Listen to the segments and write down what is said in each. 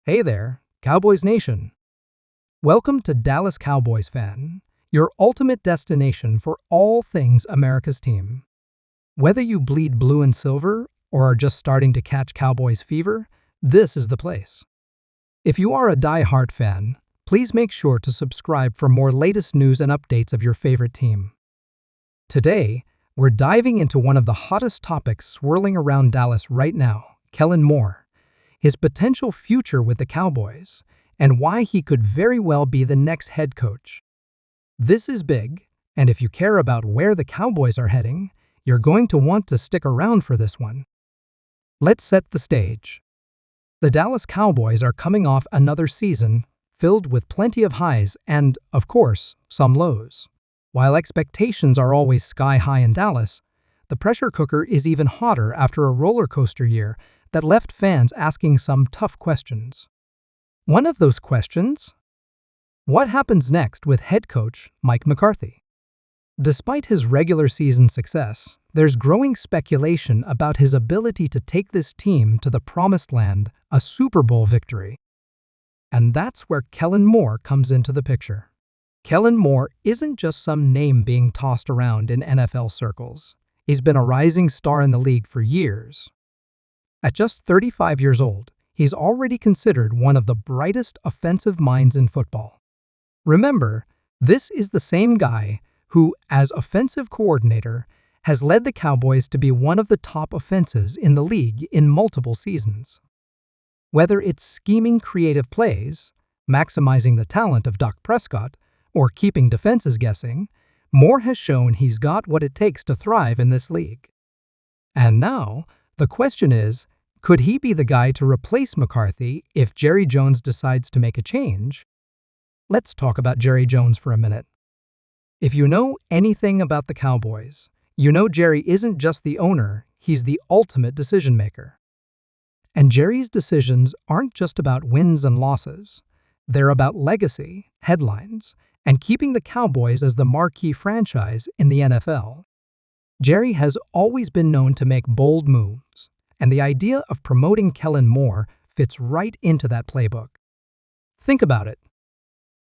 Hey there, Cowboys Nation. Welcome to Dallas Cowboys Fan, your ultimate destination for all things America's team. Whether you bleed blue and silver or are just starting to catch Cowboys fever, this is the place. If you are a die-hard fan, please make sure to subscribe for more latest news and updates of your favorite team. Today, we're diving into one of the hottest topics swirling around Dallas right now, Kellen Moore, his potential future with the Cowboys, and why he could very well be the next head coach. This is big, and if you care about where the Cowboys are heading, you're going to want to stick around for this one. Let's set the stage. The Dallas Cowboys are coming off another season filled with plenty of highs and, of course, some lows. While expectations are always sky high in Dallas, the pressure cooker is even hotter after a roller coaster year that left fans asking some tough questions. One of those questions? What happens next with head coach Mike McCarthy? Despite his regular season success, there's growing speculation about his ability to take this team to the promised land, a Super Bowl victory. And that's where Kellen Moore comes into the picture. Kellen Moore isn't just some name being tossed around in NFL circles. He's been a rising star in the league for years. At just 35 years old, he's already considered one of the brightest offensive minds in football. Remember, this is the same guy who, as offensive coordinator, has led the Cowboys to be one of the top offenses in the league in multiple seasons. Whether it's scheming creative plays, maximizing the talent of Dak Prescott, or keeping defenses guessing, Moore has shown he's got what it takes to thrive in this league. And now, the question is, could he be the guy to replace McCarthy if Jerry Jones decides to make a change? Let's talk about Jerry Jones for a minute. If you know anything about the Cowboys, you know Jerry isn't just the owner, he's the ultimate decision maker. And Jerry's decisions aren't just about wins and losses. They're about legacy, headlines, and keeping the Cowboys as the marquee franchise in the NFL. Jerry has always been known to make bold moves, and the idea of promoting Kellen Moore fits right into that playbook. Think about it.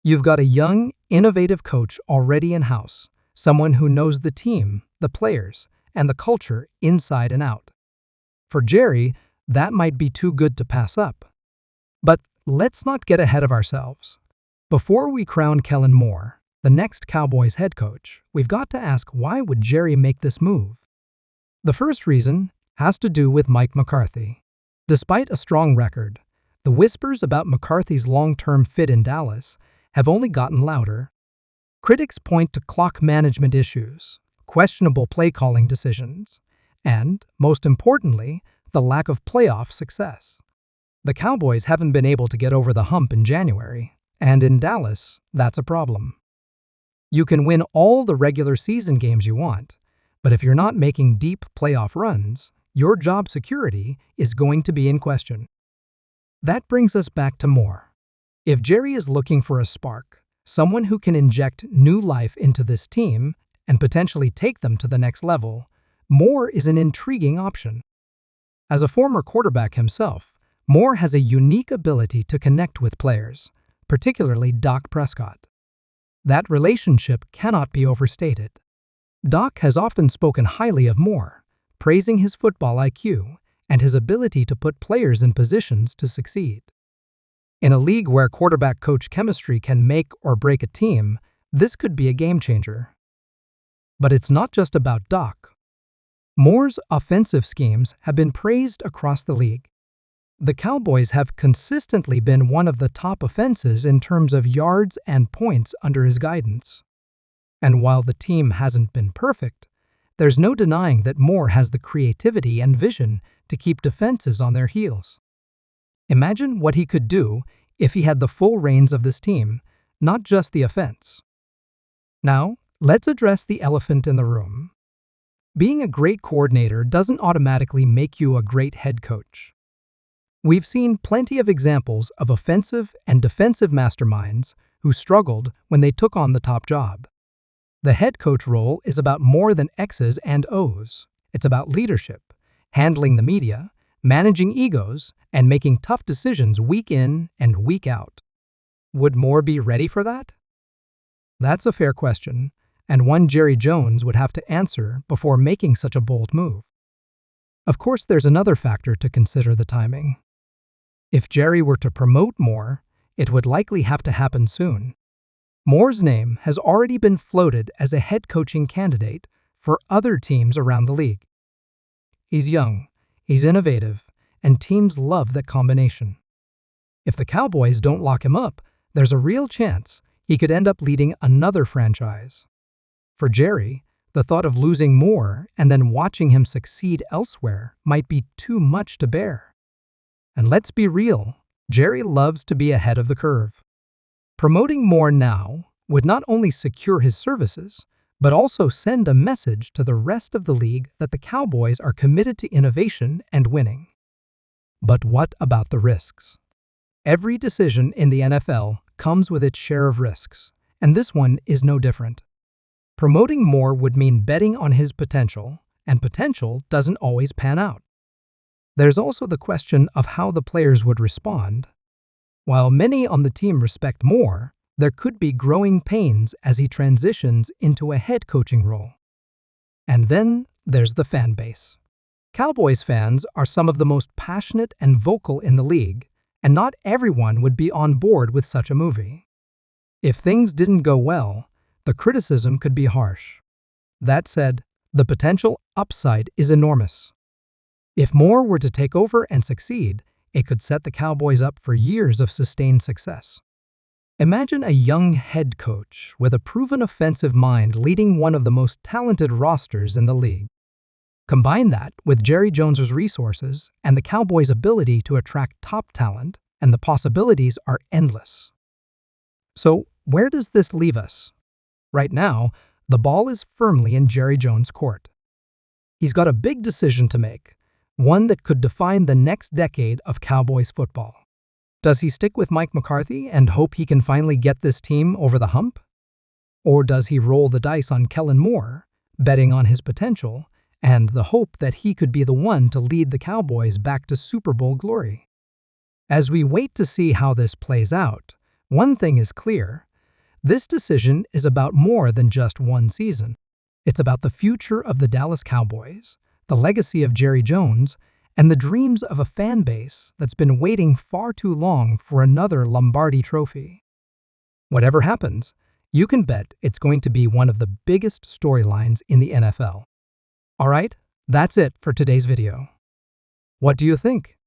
You've got a young, innovative coach already in-house, someone who knows the team, the players, and the culture inside and out. For Jerry, that might be too good to pass up. But let's not get ahead of ourselves. Before we crown Kellen Moore, the next Cowboys head coach, we've got to ask, why would Jerry make this move? The first reason has to do with Mike McCarthy. Despite a strong record, the whispers about McCarthy's long-term fit in Dallas have only gotten louder. Critics point to clock management issues, questionable play-calling decisions, and, most importantly, the lack of playoff success. The Cowboys haven't been able to get over the hump in January, and in Dallas, that's a problem. You can win all the regular season games you want, but if you're not making deep playoff runs, your job security is going to be in question. That brings us back to Moore. If Jerry is looking for a spark, someone who can inject new life into this team and potentially take them to the next level, Moore is an intriguing option. As a former quarterback himself, Moore has a unique ability to connect with players, particularly Dak Prescott. That relationship cannot be overstated. Dak has often spoken highly of Moore, praising his football IQ and his ability to put players in positions to succeed. In a league where quarterback-coach chemistry can make or break a team, this could be a game-changer. But it's not just about Dak. Moore's offensive schemes have been praised across the league. The Cowboys have consistently been one of the top offenses in terms of yards and points under his guidance. And while the team hasn't been perfect, there's no denying that Moore has the creativity and vision to keep defenses on their heels. Imagine what he could do if he had the full reins of this team, not just the offense. Now, let's address the elephant in the room. Being a great coordinator doesn't automatically make you a great head coach. We've seen plenty of examples of offensive and defensive masterminds who struggled when they took on the top job. The head coach role is about more than X's and O's. It's about leadership, handling the media, managing egos, and making tough decisions week in and week out. Would Moore be ready for that? That's a fair question, and one Jerry Jones would have to answer before making such a bold move. Of course, there's another factor to consider: the timing. If Jerry were to promote Moore, it would likely have to happen soon. Moore's name has already been floated as a head coaching candidate for other teams around the league. He's young, he's innovative, and teams love that combination. If the Cowboys don't lock him up, there's a real chance he could end up leading another franchise. For Jerry, the thought of losing Moore and then watching him succeed elsewhere might be too much to bear. And let's be real, Jerry loves to be ahead of the curve. Promoting Moore now would not only secure his services, but also send a message to the rest of the league that the Cowboys are committed to innovation and winning. But what about the risks? Every decision in the NFL comes with its share of risks, and this one is no different. Promoting Moore would mean betting on his potential, and potential doesn't always pan out. There's also the question of how the players would respond. While many on the team respect Moore, there could be growing pains as he transitions into a head coaching role. And then there's the fan base. Cowboys fans are some of the most passionate and vocal in the league, and not everyone would be on board with such a movie. If things didn't go well, the criticism could be harsh. That said, the potential upside is enormous. If Moore were to take over and succeed, it could set the Cowboys up for years of sustained success. Imagine a young head coach with a proven offensive mind leading one of the most talented rosters in the league. Combine that with Jerry Jones's resources and the Cowboys' ability to attract top talent, and the possibilities are endless. So, where does this leave us? Right now, the ball is firmly in Jerry Jones' court. He's got a big decision to make, one that could define the next decade of Cowboys football. Does he stick with Mike McCarthy and hope he can finally get this team over the hump? Or does he roll the dice on Kellen Moore, betting on his potential and the hope that he could be the one to lead the Cowboys back to Super Bowl glory? As we wait to see how this plays out, one thing is clear: this decision is about more than just one season. It's about the future of the Dallas Cowboys, the legacy of Jerry Jones, and the dreams of a fan base that's been waiting far too long for another Lombardi trophy. Whatever happens, you can bet it's going to be one of the biggest storylines in the NFL. Alright, that's it for today's video. What do you think?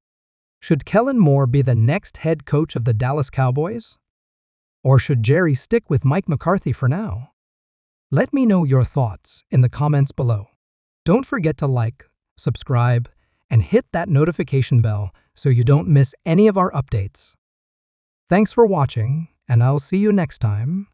Should Kellen Moore be the next head coach of the Dallas Cowboys? Or should Jerry stick with Mike McCarthy for now? Let me know your thoughts in the comments below. Don't forget to like, subscribe, and hit that notification bell so you don't miss any of our updates. Thanks for watching, and I'll see you next time.